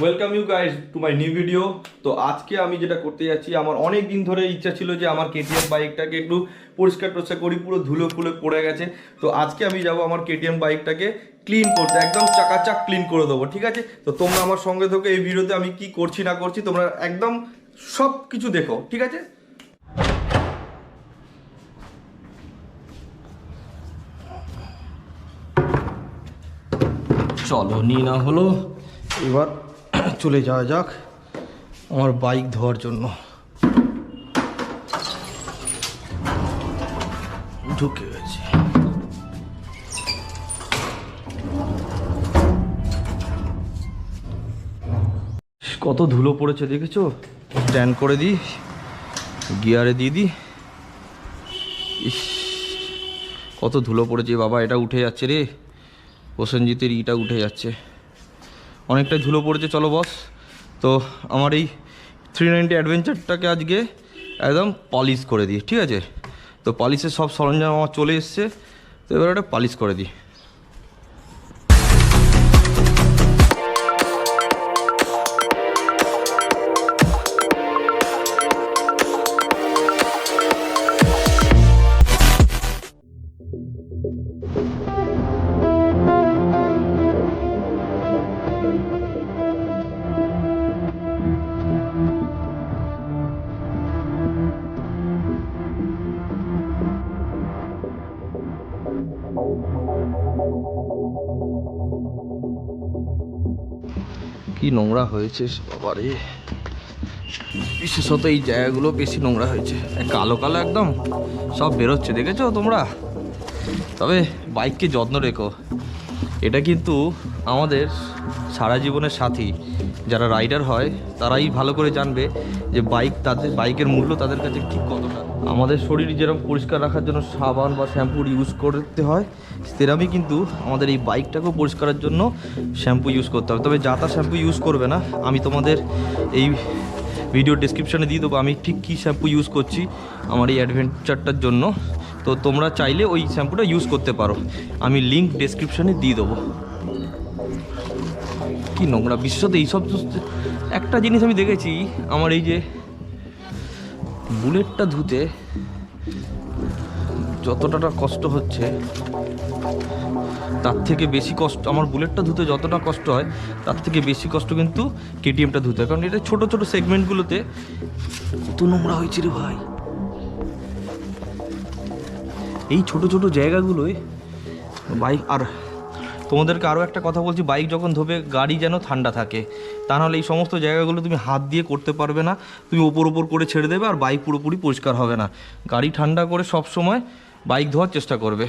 Welcome you guys to my new video. তো আজকে আমি যেটা করতে যাচ্ছি, আমার অনেক দিন ধরে ইচ্ছা ছিল যে আমার কেটিএম বাইকটাকে একটু পরিষ্কার টরিষ্কার করি, পুরো ধুলো ফুলে পড়ে গেছে। তো আজকে আমি যাব আমার কেটিএম বাইকটাকে ক্লিন করতে, একদম চাকাচাক ক্লিন করে দেবো, ঠিক আছে? তো তোমরা আমার সঙ্গে থাকো, এই ভিডিওতে আমি কি করছি না করছি তোমরা একদম সব কিছু দেখো, ঠিক আছে? চলো নি না হলো, এবার চলে যাওয়া যাক আমার বাইক ধোয়ার জন্য। ঢুকে গেছে। কত ধুলো পড়েছে দেখেছো? স্ট্যান্ড করে দিই, গিয়ারে দিয়ে দিই। ইস, কত ধুলো পড়েছে বাবা, এটা উঠে যাচ্ছে রে, প্রসেনজিতের ইটা উঠে যাচ্ছে, অনেকটাই ধুলো পড়েছে। চলো বস, তো আমার এই 390 অ্যাডভেঞ্চারটাকে আজকে একদম পলিশ করে দিই, ঠিক আছে? তো পলিশের সব সরঞ্জাম আমার চলে এসছে, তো এবার একটা পলিশ করে দিই। কি নোংরা হয়েছে বাবারে, বিশেষত এই জায়গাগুলো বেশি নোংরা হয়েছে, কালো কালো একদম সব বেরোচ্ছে, দেখেছো তোমরা? তবে বাইককে যত্ন রেখো, এটা কিন্তু আমাদের সারা জীবনের সাথী। যারা রাইডার হয় তারাই ভালো করে জানবে যে বাইকের মূল্য তাদের কাছে ঠিক কতটা। আমাদের শরীর যেরকম পরিষ্কার রাখার জন্য সাবান বা শ্যাম্পুর ইউজ করতে হয়, সেরকমই কিন্তু আমাদের এই বাইকটাকেও পরিষ্কারের জন্য শ্যাম্পু ইউজ করতে হবে। তবে যা তা শ্যাম্পু ইউজ করবে না, আমি তোমাদের এই ভিডিও ডেসক্রিপশানে দিয়ে দেবো আমি ঠিক কী শ্যাম্পু ইউজ করছি আমার এই অ্যাডভেঞ্চারটার জন্য। তো তোমরা চাইলে ওই শ্যাম্পুটা ইউজ করতে পারো, আমি লিঙ্ক ডেসক্রিপশানে দিয়ে দেবো। কি নোংরা বিশ্বতে এইসব। একটা জিনিস আমি দেখেছি, আমার এই যে বুলেটটা ধুতে যতটা কষ্ট হচ্ছে, তার থেকে বেশি কষ্ট আমার বুলেটটা ধুতে যতটা কষ্ট হয়, তার থেকে বেশি কষ্ট কিন্তু কেটিএমটা ধুতে হয়। কারণ এটা ছোটো ছোটো সেগমেন্টগুলোতে কত নোংরা হয়েছে রে ভাই। এই ছোট ছোট জায়গাগুলোয় বাইক, আর তোমাদেরকে আরও একটা কথা বলছি, বাইক যখন ধোবে গাড়ি যেন ঠান্ডা থাকে, তা নাহলে এই সমস্ত জায়গাগুলো তুমি হাত দিয়ে করতে পারবে না, তুমি ওপর করে ছেড়ে দেবে আর বাইক পুরোপুরি পরিষ্কার হবে না। গাড়ি ঠান্ডা করে সব সময় বাইক ধোয়ার চেষ্টা করবে।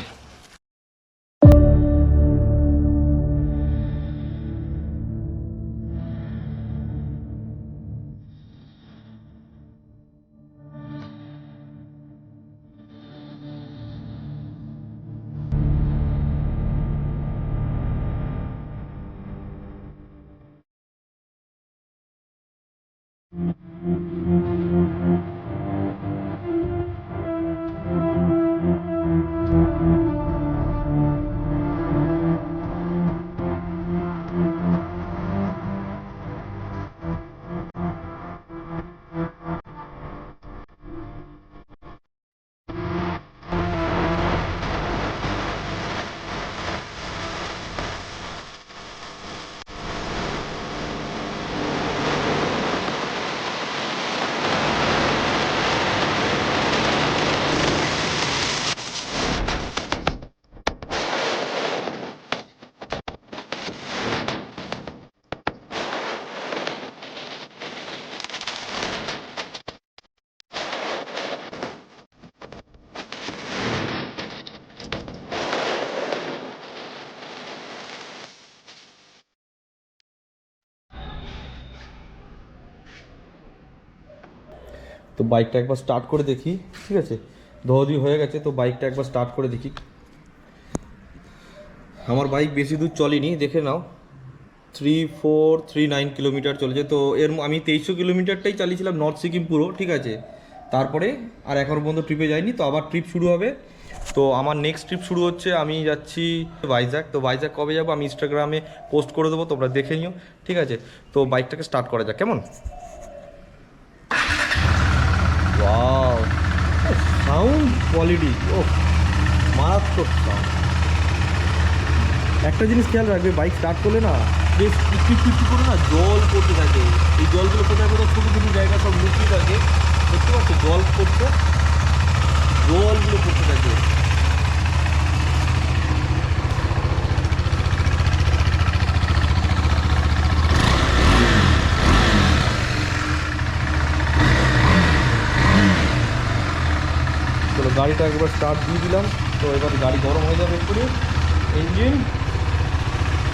তো বাইকটা একবার স্টার্ট করে দেখি, ঠিক আছে? ধোয়াধুয়ি হয়ে গেছে, তো বাইকটা একবার স্টার্ট করে দেখি। আমার বাইক বেশি দূর চলেনি, দেখে নাও, 3439 কিলোমিটার চলেছে। তো আমি 2300 কিলোমিটারটাই চালিয়েছিলাম নর্থ সিকিম পুরো, ঠিক আছে? তারপরে আর এখনও পর্যন্ত ট্রিপে যাইনি, তো আবার ট্রিপ শুরু হবে। তো আমার নেক্সট ট্রিপ শুরু হচ্ছে, আমি যাচ্ছি ভাইজ্যাক। তো ভাইজ্যাক কবে যাবো আমি ইনস্টাগ্রামে পোস্ট করে দেবো, তোমরা দেখে নিও, ঠিক আছে? তো বাইকটাকে স্টার্ট করা যাক, কেমন? ওয়াও, সাউন্ড কোয়ালিটি ও মারাত্মক সাউন্ড। একটা জিনিস খেয়াল রাখবে, বাইক স্টার্ট করলে না বেশ পিটি করে না জল পড়তে থাকে। এই জলগুলো কোথায় কোথাও ছোটো ছোটো জায়গা সব লুকিয়ে থাকে, দেখতে পাচ্ছি জল পড়ছে, জলগুলো পড়তে থাকে। চলো গাড়িটা একবার স্টার্ট দিয়ে দিলাম। তো এবার গাড়ি গরম হয়ে যাবে একটু, ইঞ্জিন।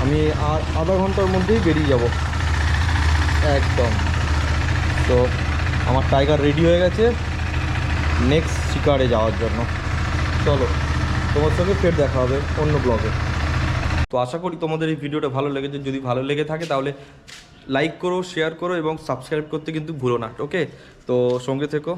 আমি আর আধা ঘন্টার মধ্যেই বেরিয়ে যাব একদম। তো আমার টাইগার রেডি হয়ে গেছে নেক্সট শিকারে যাওয়ার জন্য। চলো তোমার সঙ্গে ফের দেখা হবে অন্য ব্লগে। তো আশা করি তোমাদের এই ভিডিওটা ভালো লেগেছে। যদি ভালো লেগে থাকে তাহলে লাইক করো, শেয়ার করো এবং সাবস্ক্রাইব করতে কিন্তু ভুলো না, ওকে? তো সঙ্গে থেকো।